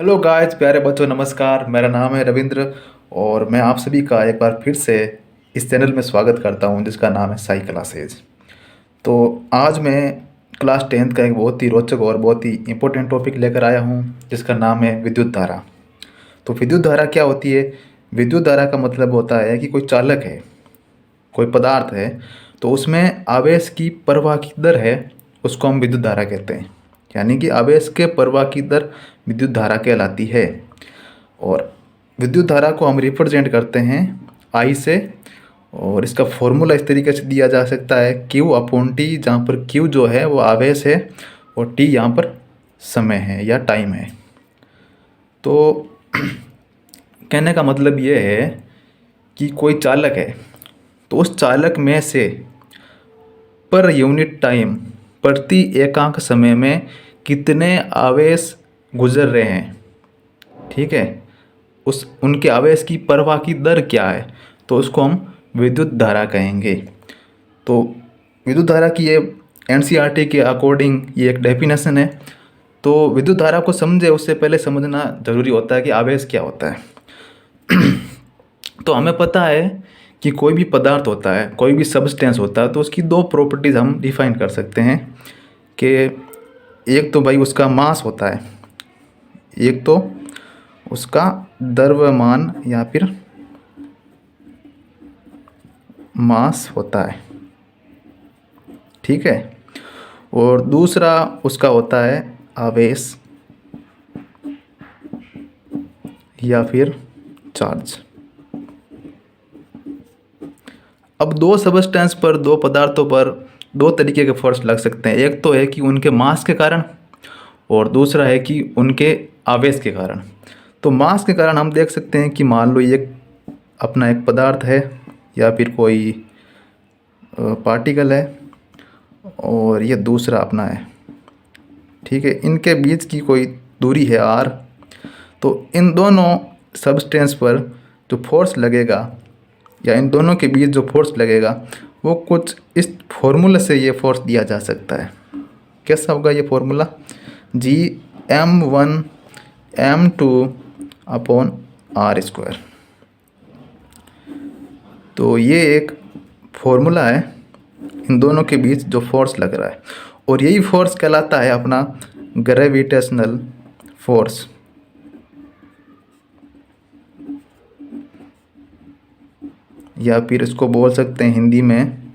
Hello guys, प्यारे बच्चों, नमस्कार। मेरा नाम है रविंद्र और मैं आप सभी का एक बार फिर से इस चैनल में स्वागत करता हूं जिसका नाम है साई क्लासेज। तो आज मैं क्लास 10th का एक बहुत ही रोचक और बहुत ही इम्पोर्टेंट टॉपिक लेकर आया हूं जिसका नाम है विद्युत धारा। तो विद्युत धारा क्या होती है? विद्युत धारा का मतलब होता है कि कोई चालक है, कोई पदार्थ है, तो उसमें आवेश की प्रवाह की दर है, उसको हम विद्युत धारा कहते हैं। यानी कि आवेश के प्रवाह की दर विद्युत धारा कहलाती है। और विद्युत धारा को हम रिप्रेजेंट करते हैं आई से। और इसका फॉर्मूला इस तरीके से दिया जा सकता है क्यू अपॉन टी, जहाँ पर क्यू जो है वो आवेश है और टी यहाँ पर समय है या टाइम है। तो कहने का मतलब ये है कि कोई चालक है, तो उस चालक में से पर यूनिट टाइम, प्रति एकांक समय में कितने आवेश गुजर रहे हैं, ठीक है, उस उनके आवेश की प्रवाह की दर क्या है, तो उसको हम विद्युत धारा कहेंगे। तो विद्युत धारा की ये एनसीईआरटी के अकॉर्डिंग ये एक डेफिनेशन है। तो विद्युत धारा को समझे उससे पहले समझना ज़रूरी होता है कि आवेश क्या होता है। तो हमें पता है कि कोई भी पदार्थ होता है, कोई भी सब्सटेंस होता है, तो उसकी दो प्रॉपर्टीज़ हम डिफाइन कर सकते हैं कि एक तो भाई उसका मास होता है, एक तो उसका द्रव्यमान या फिर मास होता है, ठीक है। और दूसरा उसका होता है आवेश या फिर चार्ज। अब दो सब्सटेंस पर, दो पदार्थों पर दो तरीके के फोर्स लग सकते हैं। एक तो है कि उनके मास के कारण और दूसरा है कि उनके आवेश के कारण। तो मास के कारण हम देख सकते हैं कि मान लो ये अपना एक पदार्थ है या फिर कोई पार्टिकल है और ये दूसरा अपना है, ठीक है। इनके बीच की कोई दूरी है आर। तो इन दोनों सब्सटेंस पर जो फोर्स लगेगा या इन दोनों के बीच जो फोर्स लगेगा वो कुछ इस फॉर्मूले से ये फोर्स दिया जा सकता है। कैसा होगा ये formula? G M1 M2 upon r square. तो ये एक फॉर्मूला है इन दोनों के बीच जो फोर्स लग रहा है, और यही फोर्स कहलाता है अपना ग्रेविटेशनल फोर्स। या फिर इसको बोल सकते हैं हिंदी में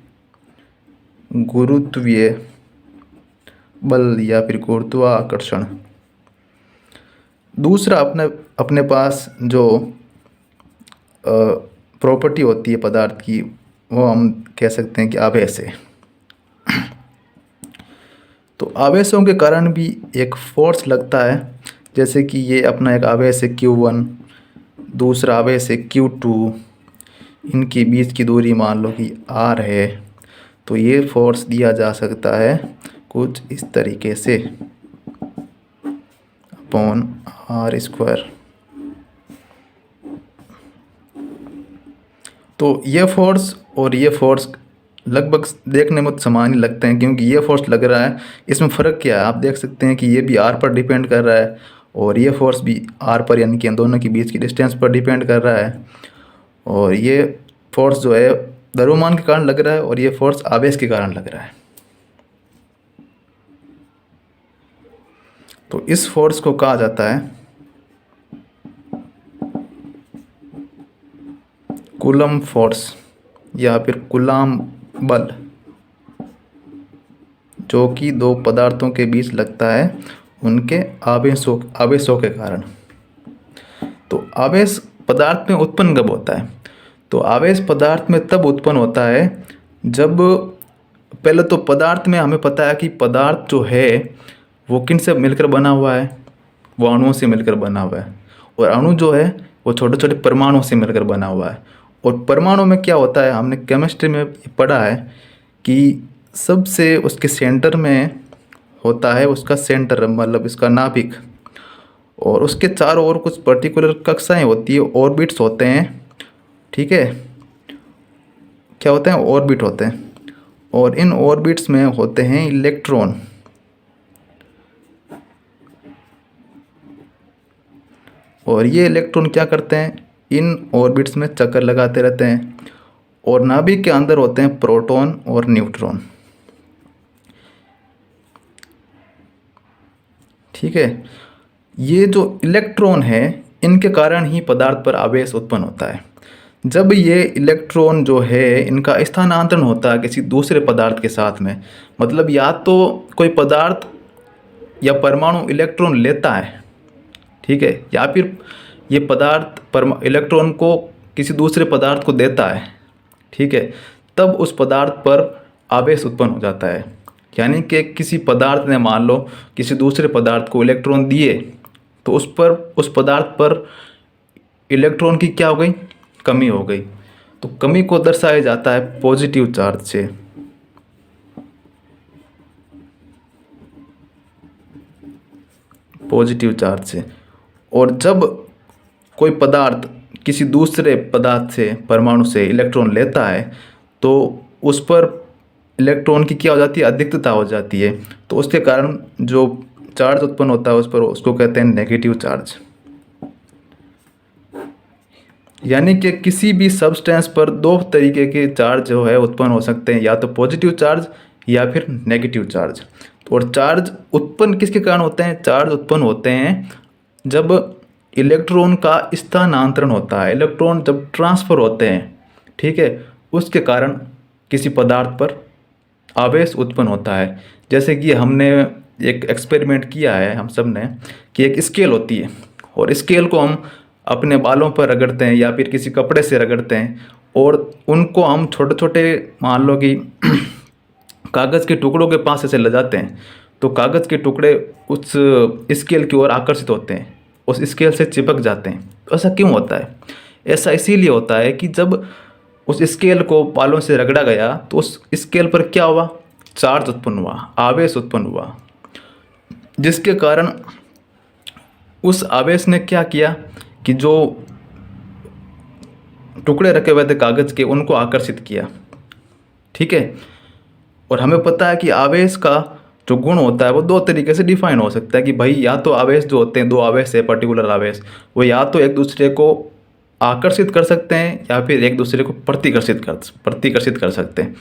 गुरुत्वीय बल या फिर गुरुत्वाकर्षण। दूसरा अपने अपने पास जो प्रॉपर्टी होती है पदार्थ की, वो हम कह सकते हैं कि आवेश है। तो आवेशों के कारण भी एक फोर्स लगता है, जैसे कि ये अपना एक आवेश है Q1, दूसरा आवेश है Q2, इनके बीच की दूरी मान लो कि R है। तो ये फोर्स दिया जा सकता है कुछ इस तरीके से अपॉन आर स्क्वायर। तो ये फोर्स और ये फोर्स लगभग देखने में समान ही लगते हैं, क्योंकि ये फोर्स लग रहा है, इसमें फ़र्क क्या है आप देख सकते हैं कि ये भी आर पर डिपेंड कर रहा है और ये फोर्स भी आर पर, यानी कि इन दोनों के बीच की डिस्टेंस पर डिपेंड कर रहा है। और ये फोर्स जो है द्रव्यमान के कारण लग रहा है और ये फोर्स आवेश के कारण लग रहा है। तो इस फोर्स को कहा जाता है कूलम फोर्स या फिर कूलाम बल, जो कि दो पदार्थों के बीच लगता है उनके आवेशों के कारण। तो आवेश पदार्थ में उत्पन्न कब होता है? तो आवेश पदार्थ में तब उत्पन्न होता है जब, पहले तो पदार्थ में हमें पता है कि पदार्थ जो है वो किन से मिलकर बना हुआ है, वो अणुओं से मिलकर बना हुआ है। और अणु जो है वो छोटे छोटे परमाणुओं से मिलकर बना हुआ है। और परमाणु में क्या होता है, हमने केमिस्ट्री में पढ़ा है कि सबसे उसके सेंटर में होता है उसका सेंटर, मतलब इसका नाभिक। और उसके चारों ओर कुछ पर्टिकुलर कक्षाएं होती है, ऑर्बिट्स होते हैं, ठीक है। क्या होते हैं? ऑर्बिट होते हैं। और इन ऑर्बिट्स में होते हैं इलेक्ट्रॉन। और ये इलेक्ट्रॉन क्या करते हैं, इन ऑर्बिट्स में चक्कर लगाते रहते हैं। और नाभिक के अंदर होते हैं प्रोटॉन और न्यूट्रॉन। ठीक है, ये जो इलेक्ट्रॉन है इनके कारण ही पदार्थ पर आवेश उत्पन्न होता है। जब ये इलेक्ट्रॉन जो है इनका स्थानांतरण होता है किसी दूसरे पदार्थ के साथ में, मतलब या तो कोई पदार्थ या परमाणु इलेक्ट्रॉन लेता है, ठीक है, या फिर ये पदार्थ इलेक्ट्रॉन को किसी दूसरे पदार्थ को देता है, ठीक है, तब उस पदार्थ पर आवेश उत्पन्न हो जाता है। यानी कि किसी पदार्थ ने मान लो किसी दूसरे पदार्थ को इलेक्ट्रॉन दिए, तो उस पदार्थ पर इलेक्ट्रॉन की क्या हो गई, कमी हो गई। तो कमी को दर्शाया जाता है पॉजिटिव चार्ज से। पॉजिटिव चार्ज से। और जब कोई पदार्थ किसी दूसरे पदार्थ से, परमाणु से इलेक्ट्रॉन लेता है, तो उस पर इलेक्ट्रॉन की क्या हो जाती है, अधिकता हो जाती है। तो उसके कारण जो चार्ज उत्पन्न होता है उस पर, उसको कहते हैं नेगेटिव चार्ज। यानी कि किसी भी सब्सटेंस पर दो तरीके के चार्ज जो है उत्पन्न हो सकते हैं, या तो पॉजिटिव चार्ज या फिर नेगेटिव चार्ज। और चार्ज उत्पन्न किसके कारण होते हैं, चार्ज उत्पन्न होते हैं जब इलेक्ट्रॉन का स्थानांतरण होता है, इलेक्ट्रॉन जब ट्रांसफ़र होते हैं, ठीक है, उसके कारण किसी पदार्थ पर आवेश उत्पन्न होता है। जैसे कि हमने एक एक्सपेरिमेंट किया है हम सब ने, कि एक स्केल होती है और स्केल को हम अपने बालों पर रगड़ते हैं या फिर किसी कपड़े से रगड़ते हैं, और उनको हम छोटे छोटे, मान लो कि कागज़ के टुकड़ों के पास ऐसे ले जाते हैं, तो कागज़ के टुकड़े उस स्केल की ओर आकर्षित होते हैं, उस स्केल से चिपक जाते हैं। तो ऐसा क्यों होता है, ऐसा इसीलिए होता है कि जब उस स्केल को बालों से रगड़ा गया तो उस स्केल पर क्या हुआ, चार्ज उत्पन्न हुआ, आवेश उत्पन्न हुआ, जिसके कारण उस आवेश ने क्या किया कि जो टुकड़े रखे हुए थे कागज़ के उनको आकर्षित किया। ठीक है, और हमें पता है कि आवेश का जो गुण होता है वो दो तरीके से डिफाइन हो सकता है कि भाई या तो आवेश जो होते हैं, दो आवेश है पर्टिकुलर आवेश, वो या तो एक दूसरे को आकर्षित कर सकते हैं या फिर एक दूसरे को प्रतिकर्षित कर सकते हैं।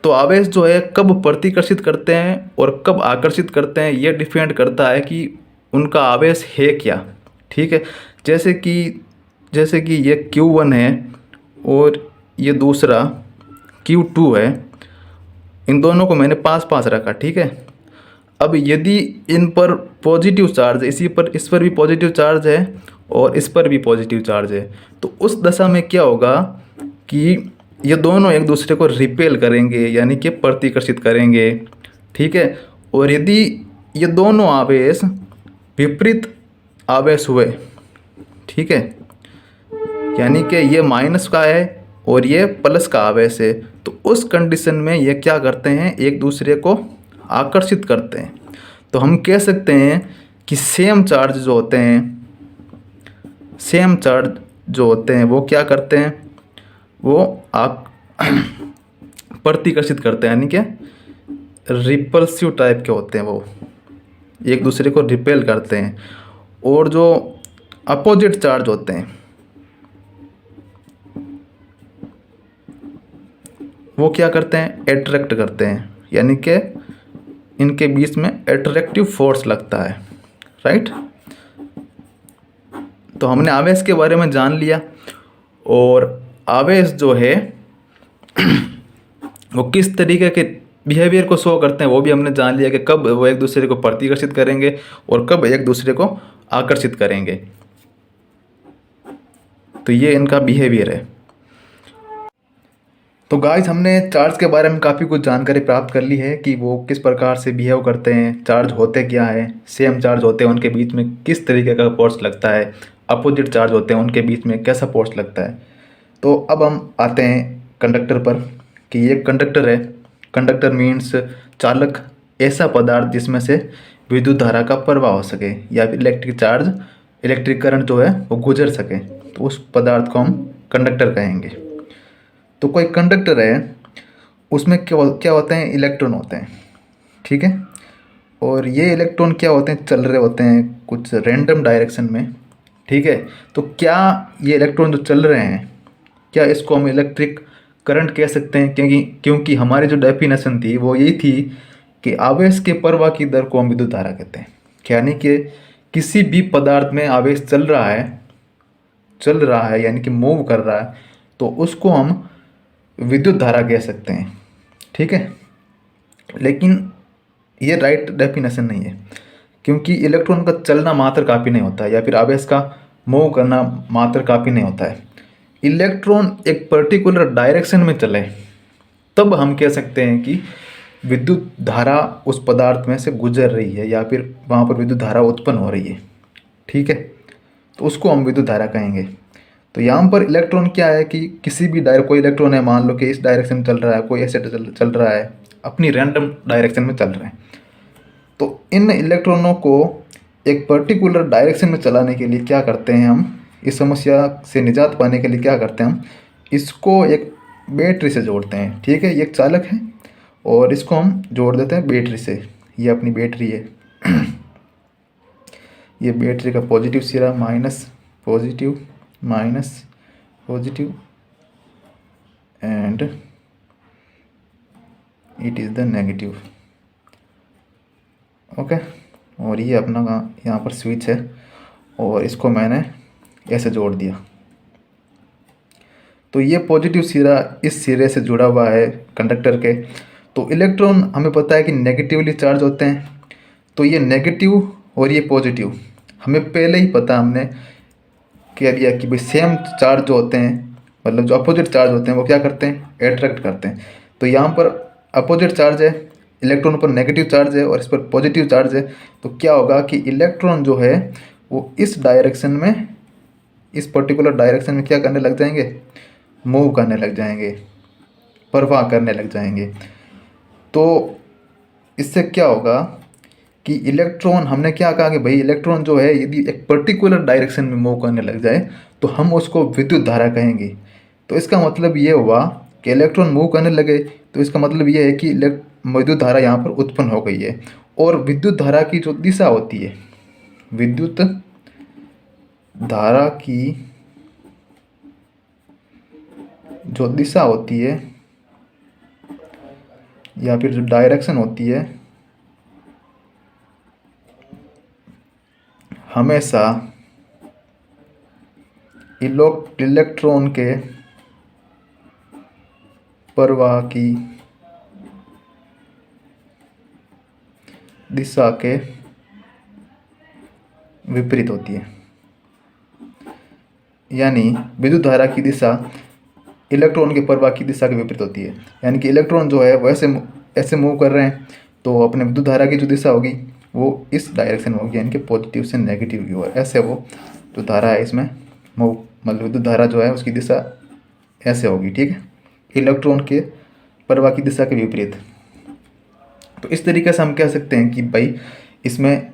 तो आवेश जो है कब प्रतिकर्षित करते हैं और कब आकर्षित करते हैं, ये डिपेंड करता है कि उनका आवेश है क्या। ठीक है, जैसे कि ये Q1 है और ये दूसरा Q2 है, इन दोनों को मैंने पास पास रखा। ठीक है, अब यदि इन पर पॉजिटिव चार्ज, इस पर भी पॉजिटिव चार्ज है और इस पर भी पॉजिटिव चार्ज है, तो उस दशा में क्या होगा कि ये दोनों एक दूसरे को रिपेल करेंगे, यानी कि प्रतिकर्षित करेंगे। ठीक है, और यदि ये दोनों आवेश विपरीत आवेश हुए, ठीक है, यानी कि ये माइनस का है और ये प्लस का आवेश है, तो उस कंडीशन में ये क्या करते हैं, एक दूसरे को आकर्षित करते हैं। तो हम कह सकते हैं कि सेम चार्ज जो होते हैं वो क्या करते हैं, वो प्रतिकर्षित करते हैं, यानी कि रिपल्सिव टाइप के होते हैं, वो एक दूसरे को रिपेल करते हैं। और जो अपोजिट चार्ज होते हैं वो क्या करते हैं, अट्रैक्ट करते हैं, यानी कि इनके बीच में अट्रैक्टिव फोर्स लगता है। राइट, तो हमने आवेश के बारे में जान लिया, और आवेश जो है वो किस तरीके के बिहेवियर को शो करते हैं वो भी हमने जान लिया कि कब वो एक दूसरे को प्रतिकर्षित करेंगे और कब एक दूसरे को आकर्षित करेंगे। तो ये इनका बिहेवियर है। तो गाइस, हमने चार्ज के बारे में काफ़ी कुछ जानकारी प्राप्त कर ली है कि वो किस प्रकार से बिहेव करते हैं, चार्ज होते क्या है, सेम चार्ज होते हैं उनके बीच में किस तरीके का फोर्स लगता है, अपोजिट चार्ज होते हैं उनके बीच में कैसा फोर्स लगता है। तो अब हम आते हैं कंडक्टर पर, कि ये कंडक्टर है। कंडक्टर मीन्स चालक, ऐसा पदार्थ जिसमें से विद्युत धारा का प्रवाह हो सके या फिर इलेक्ट्रिक करंट जो है वो गुजर सके, तो उस पदार्थ को हम कंडक्टर कहेंगे। तो कोई कंडक्टर है, उसमें क्या होते हैं, इलेक्ट्रॉन होते हैं। ठीक है, और ये इलेक्ट्रॉन क्या होते हैं, चल रहे होते हैं कुछ रैंडम डायरेक्शन में, ठीक है। तो क्या ये इलेक्ट्रॉन जो चल रहे हैं, क्या इसको हम इलेक्ट्रिक करंट कह सकते हैं? क्योंकि हमारी जो डेफिनेशन थी वो यही थी कि आवेश के प्रवाह की दर को हम विद्युत धारा कहते हैं। यानी कि किसी भी पदार्थ में आवेश चल रहा है यानी कि मूव कर रहा है, तो उसको हम विद्युत धारा कह सकते हैं, ठीक है। लेकिन ये राइट डेफिनेशन नहीं है, क्योंकि इलेक्ट्रॉन का चलना मात्र काफ़ी नहीं होता है, या फिर आवेश का मूव करना मात्र काफ़ी नहीं होता है। इलेक्ट्रॉन एक पर्टिकुलर डायरेक्शन में चले तब हम कह सकते हैं कि विद्युत धारा उस पदार्थ में से गुजर रही है, या फिर वहाँ पर विद्युत धारा उत्पन्न हो रही है, ठीक है। तो उसको हम विद्युत धारा कहेंगे। तो यहाँ पर इलेक्ट्रॉन क्या है कि किसी भी कोई इलेक्ट्रॉन है, मान लो कि इस डायरेक्शन में चल रहा है, कोई ऐसे चल रहा है, अपनी रैंडम डायरेक्शन में चल रहा है। तो इन इलेक्ट्रॉनों को एक पर्टिकुलर डायरेक्शन में चलाने के लिए क्या करते हैं हम, इस समस्या से निजात पाने के लिए क्या करते हैं हम, इसको एक बैटरी से जोड़ते हैं, ठीक है। ये एक चालक है और इसको हम जोड़ देते हैं बैटरी से। ये अपनी बैटरी है ये बैटरी का पॉजिटिव सिरा positive minus positive and it is the negative, okay. और ये अपना यहाँ पर स्विच है और इसको मैंने ऐसे जोड़ दिया। तो ये पॉजिटिव सिरा इस सिरे से जुड़ा हुआ है कंडक्टर के। तो इलेक्ट्रॉन हमें पता है कि नेगेटिवली चार्ज होते हैं, तो ये नेगेटिव और ये पॉजिटिव हमें पहले ही पता, हमने कह दिया कि भाई सेम चार्ज जो होते हैं, मतलब जो अपोजिट चार्ज होते हैं वो क्या करते हैं, अट्रैक्ट करते हैं। तो यहाँ पर अपोजिट चार्ज है, इलेक्ट्रॉन पर नेगेटिव चार्ज है और इस पर पॉजिटिव चार्ज है। तो क्या होगा कि इलेक्ट्रॉन जो है वो इस डायरेक्शन में, इस पर्टिकुलर डायरेक्शन में क्या करने लग जाएंगे, मूव करने लग जाएंगे, प्रवाह करने लग जाएंगे। तो इससे क्या होगा कि इलेक्ट्रॉन, हमने क्या कहा कि भाई इलेक्ट्रॉन जो है यदि एक पर्टिकुलर डायरेक्शन में मूव करने लग जाए तो हम उसको विद्युत धारा कहेंगे। तो इसका मतलब ये हुआ कि इलेक्ट्रॉन मूव करने लगे, तो इसका मतलब ये है कि विद्युत धारा यहाँ पर उत्पन्न हो गई है। और विद्युत धारा की जो दिशा होती है, विद्युत धारा की जो दिशा होती है या फिर जो डायरेक्शन होती है, हमेशा इलेक्ट्रॉन के प्रवाह की दिशा के विपरीत होती है। यानी विद्युत धारा की दिशा इलेक्ट्रॉन के प्रवाह की दिशा के विपरीत होती है। यानी कि इलेक्ट्रॉन जो है वैसे ऐसे मूव कर रहे हैं, तो अपने विद्युत धारा की जो दिशा होगी वो इस डायरेक्शन में होगी, यानी कि पॉजिटिव से नेगेटिव की ओर। ऐसे वो जो धारा है इसमें मूव, मतलब विद्युत धारा जो है उसकी दिशा ऐसे होगी, ठीक है, इलेक्ट्रॉन के प्रवाह की दिशा के विपरीत। तो इस तरीके से हम कह सकते हैं कि भाई इसमें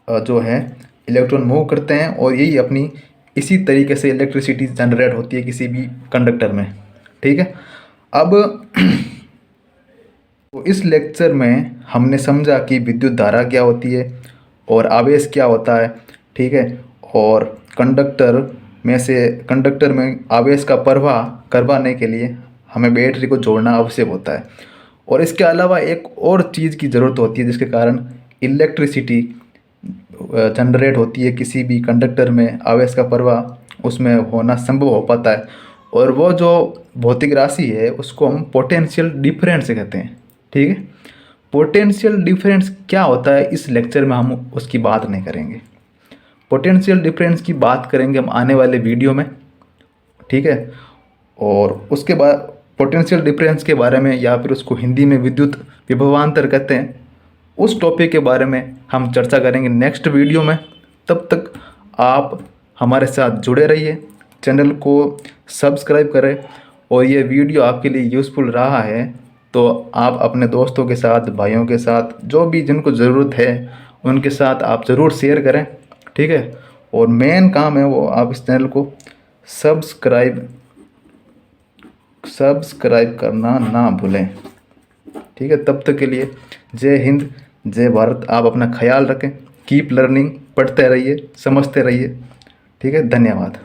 जो है इलेक्ट्रॉन मूव करते हैं और यही अपनी इसी तरीके से इलेक्ट्रिसिटी जनरेट होती है किसी भी कंडक्टर में, ठीक है। अब तो इस लेक्चर में हमने समझा कि विद्युत धारा क्या होती है और आवेश क्या होता है, ठीक है। और कंडक्टर में आवेश का प्रवाह करवाने के लिए हमें बैटरी को जोड़ना आवश्यक होता है। और इसके अलावा एक और चीज़ की ज़रूरत होती है जिसके कारण इलेक्ट्रिसिटी जनरेट होती है किसी भी कंडक्टर में, आवेश का प्रवाह उसमें होना संभव हो पाता है। और वो जो भौतिक राशि है उसको हम पोटेंशियल डिफरेंस कहते हैं, ठीक है। पोटेंशियल डिफरेंस क्या होता है इस लेक्चर में हम उसकी बात नहीं करेंगे। पोटेंशियल डिफरेंस की बात करेंगे हम आने वाले वीडियो में, ठीक है। और उसके बाद पोटेंशियल डिफरेंस के बारे में, या फिर उसको हिंदी में विद्युत विभवांतर कहते हैं, उस टॉपिक के बारे में हम चर्चा करेंगे नेक्स्ट वीडियो में। तब तक आप हमारे साथ जुड़े रहिए, चैनल को सब्सक्राइब करें। और ये वीडियो आपके लिए यूज़फुल रहा है तो आप अपने दोस्तों के साथ, भाइयों के साथ, जो भी जिनको ज़रूरत है उनके साथ आप ज़रूर शेयर करें, ठीक है। और मेन काम है वो आप इस चैनल को सब्सक्राइब करना ना भूलें, ठीक है। तब तक के लिए जय हिंद, जय भारत। आप अपना ख्याल रखें, कीप लर्निंग, पढ़ते रहिए, समझते रहिए। ठीक है, धन्यवाद।